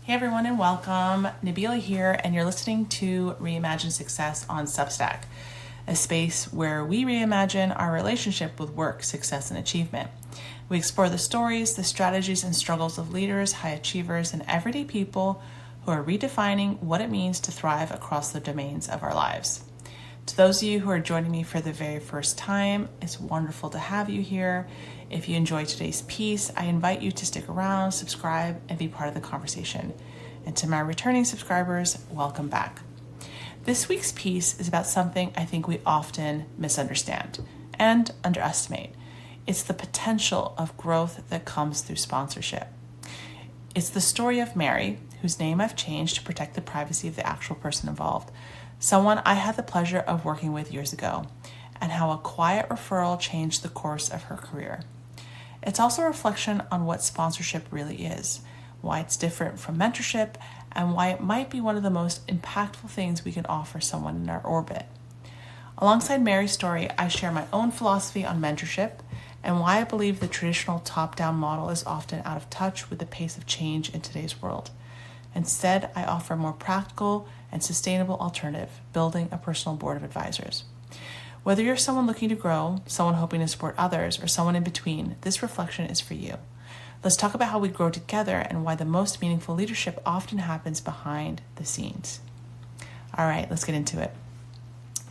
Hey everyone and welcome. Nabeela here, and you're listening to Reimagine Success on Substack, a space where we reimagine our relationship with work, success, and achievement. We explore the stories, the strategies, and struggles of leaders, high achievers, and everyday people who are redefining what it means to thrive across the domains of our lives. To those of you who are joining me for the very first time, it's wonderful to have you here. If you enjoyed today's piece, I invite you to stick around, subscribe, and be part of the conversation. And to my returning subscribers, welcome back. This week's piece is about something I think we often misunderstand and underestimate. It's the potential of growth that comes through sponsorship. It's the story of Mary, whose name I've changed to protect the privacy of the actual person involved, someone I had the pleasure of working with years ago, and how a quiet referral changed the course of her career. It's also a reflection on what sponsorship really is, why it's different from mentorship, and why it might be one of the most impactful things we can offer someone in our orbit. Alongside Mary's story, I share my own philosophy on mentorship and why I believe the traditional top-down model is often out of touch with the pace of change in today's world. Instead, I offer a more practical and sustainable alternative, building a personal board of advisors. Whether you're someone looking to grow, someone hoping to support others, or someone in between, this reflection is for you. Let's talk about how we grow together and why the most meaningful leadership often happens behind the scenes. All right, let's get into it.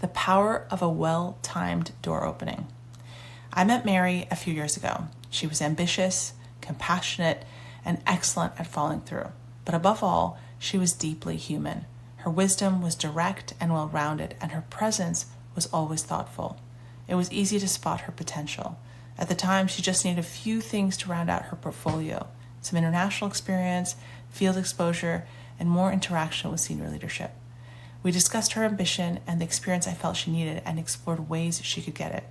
The power of a well-timed door opening. I met Mary a few years ago. She was ambitious, compassionate, and excellent at following through. But above all, she was deeply human. Her wisdom was direct and well-rounded, and her presence was always thoughtful. It was easy to spot her potential. At the time, she just needed a few things to round out her portfolio: some international experience, field exposure, and more interaction with senior leadership. We discussed her ambition and the experience I felt she needed and explored ways she could get it.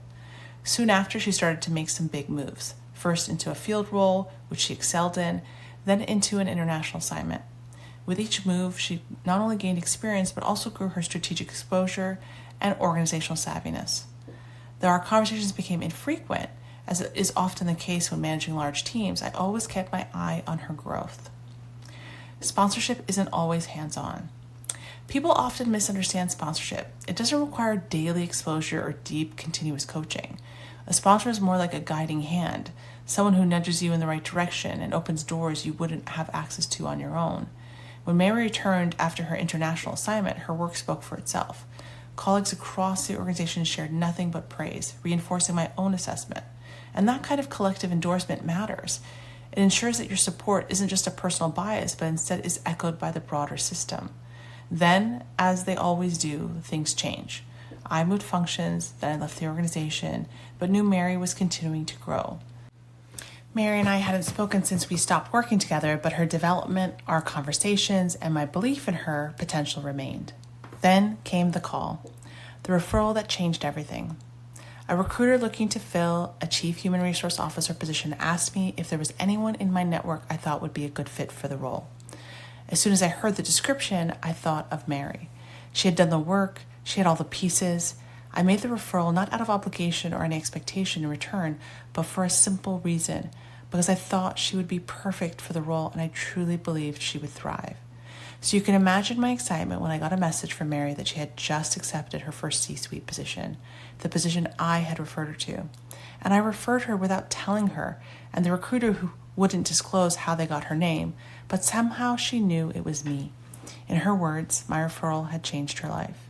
Soon after, she started to make some big moves, first into a field role, which she excelled in, then into an international assignment. With each move, she not only gained experience, but also grew her strategic exposure and organizational savviness. Though our conversations became infrequent, as is often the case when managing large teams, I always kept my eye on her growth. Sponsorship isn't always hands-on. People often misunderstand sponsorship. It doesn't require daily exposure or deep, continuous coaching. A sponsor is more like a guiding hand, someone who nudges you in the right direction and opens doors you wouldn't have access to on your own. When Mary returned after her international assignment, her work spoke for itself. Colleagues across the organization shared nothing but praise, reinforcing my own assessment. And that kind of collective endorsement matters. It ensures that your support isn't just a personal bias, but instead is echoed by the broader system. Then, as they always do, things change. I moved functions, then I left the organization, but knew Mary was continuing to grow. Mary and I hadn't spoken since we stopped working together, but her development, our conversations, and my belief in her potential remained. Then came the call, the referral that changed everything. A recruiter looking to fill a chief human resource officer position asked me if there was anyone in my network I thought would be a good fit for the role. As soon as I heard the description, I thought of Mary. She had done the work, she had all the pieces. I made the referral not out of obligation or any expectation in return, but for a simple reason, because I thought she would be perfect for the role and I truly believed she would thrive. So you can imagine my excitement when I got a message from Mary that she had just accepted her first C-suite position, the position I had referred her to. And I referred her without telling her, and the recruiter who wouldn't disclose how they got her name, but somehow she knew it was me. In her words, my referral had changed her life.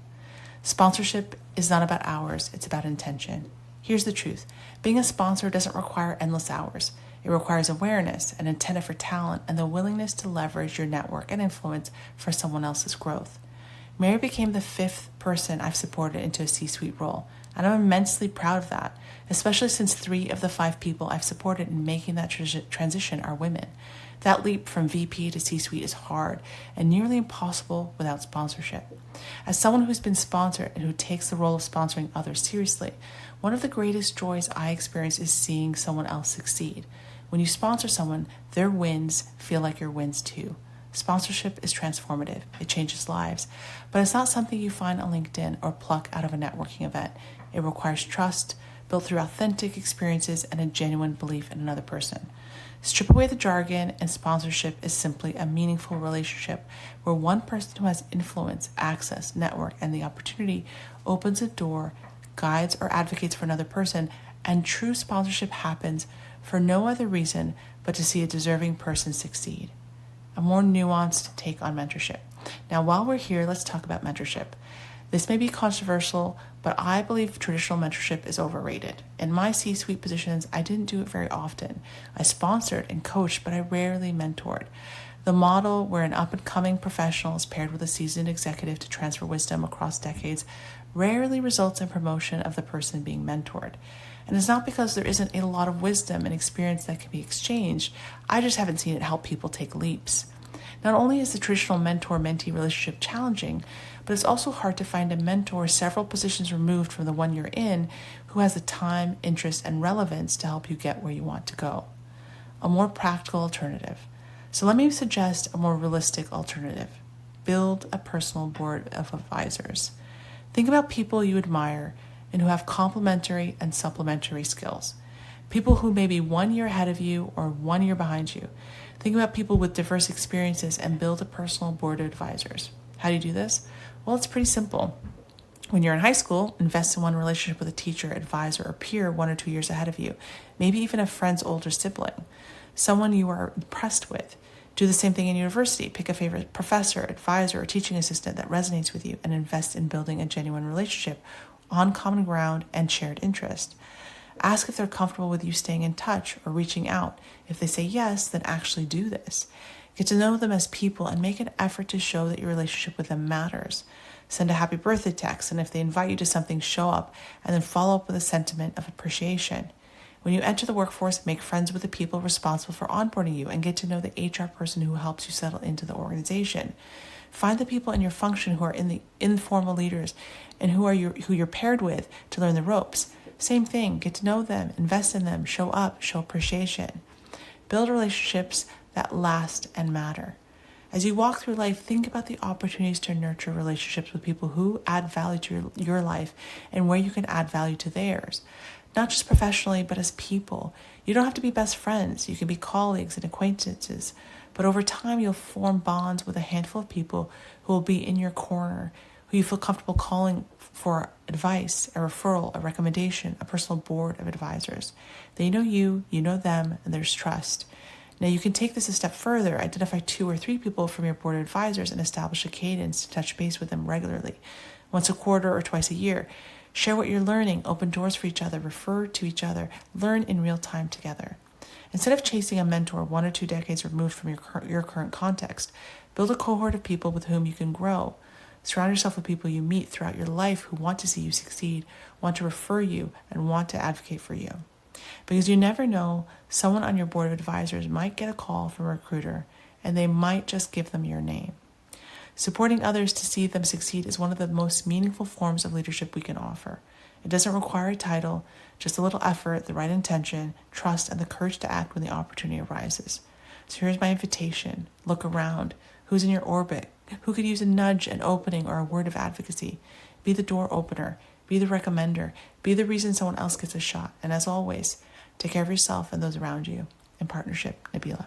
Sponsorship is not about hours, it's about intention. Here's the truth. Being a sponsor doesn't require endless hours. It requires awareness, an intent for talent, and the willingness to leverage your network and influence for someone else's growth. Mary became the 5th person I've supported into a C-suite role, and I'm immensely proud of that, especially since 3 of the 5 people I've supported in making that transition are women. That leap from VP to C-suite is hard and nearly impossible without sponsorship. As someone who's been sponsored and who takes the role of sponsoring others seriously, one of the greatest joys I experience is seeing someone else succeed. When you sponsor someone, their wins feel like your wins too. Sponsorship is transformative. It changes lives, but it's not something you find on LinkedIn or pluck out of a networking event. It requires trust, built through authentic experiences and a genuine belief in another person. Strip away the jargon, and sponsorship is simply a meaningful relationship where one person who has influence, access, network, and the opportunity opens a door, guides or advocates for another person, and true sponsorship happens for no other reason but to see a deserving person succeed. A more nuanced take on mentorship. Now, while we're here, let's talk about mentorship. This may be controversial, but I believe traditional mentorship is overrated. In my C-suite positions, I didn't do it very often. I sponsored and coached, but I rarely mentored. The model where an up-and-coming professional is paired with a seasoned executive to transfer wisdom across decades rarely results in promotion of the person being mentored. And it's not because there isn't a lot of wisdom and experience that can be exchanged. I just haven't seen it help people take leaps. Not only is the traditional mentor-mentee relationship challenging, but it's also hard to find a mentor several positions removed from the one you're in who has the time, interest, and relevance to help you get where you want to go. A more practical alternative. So let me suggest a more realistic alternative. Build a personal board of advisors. Think about people you admire and who have complementary and supplementary skills. People who may be 1 year ahead of you or 1 year behind you. Think about people with diverse experiences and build a personal board of advisors. How do you do this? Well, it's pretty simple. When you're in high school, invest in one relationship with a teacher, advisor, or peer 1 or 2 years ahead of you. Maybe even a friend's older sibling. Someone you are impressed with. Do the same thing in university. Pick a favorite professor, advisor, or teaching assistant that resonates with you and invest in building a genuine relationship on common ground and shared interest. Ask if they're comfortable with you staying in touch or reaching out. If they say yes, then actually do this. Get to know them as people and make an effort to show that your relationship with them matters. Send a happy birthday text, and if they invite you to something, show up and then follow up with a sentiment of appreciation. When you enter the workforce, make friends with the people responsible for onboarding you and get to know the HR person who helps you settle into the organization. Find the people in your function who are in the informal leaders and who you're paired with to learn the ropes. Same thing, get to know them, invest in them, show up, show appreciation. Build relationships that last and matter. As you walk through life, think about the opportunities to nurture relationships with people who add value to your life and where you can add value to theirs. Not just professionally, but as people. You don't have to be best friends. You can be colleagues and acquaintances. But over time, you'll form bonds with a handful of people who will be in your corner, who you feel comfortable calling for advice, a referral, a recommendation, a personal board of advisors. They know you know them, and there's trust. Now you can take this a step further, identify 2 or 3 people from your board of advisors and establish a cadence to touch base with them regularly, once a quarter or twice a year. Share what you're learning, open doors for each other, refer to each other, learn in real time together. Instead of chasing a mentor 1 or 2 decades removed from your current context, build a cohort of people with whom you can grow. Surround yourself with people you meet throughout your life who want to see you succeed, want to refer you, and want to advocate for you. Because you never know, someone on your board of advisors might get a call from a recruiter, and they might just give them your name. Supporting others to see them succeed is one of the most meaningful forms of leadership we can offer. It doesn't require a title, just a little effort, the right intention, trust, and the courage to act when the opportunity arises. So here's my invitation. Look around. Who's in your orbit? Who could use a nudge, an opening, or a word of advocacy? Be the door opener. Be the recommender. Be the reason someone else gets a shot. And as always, take care of yourself and those around you. In partnership, Nabeela.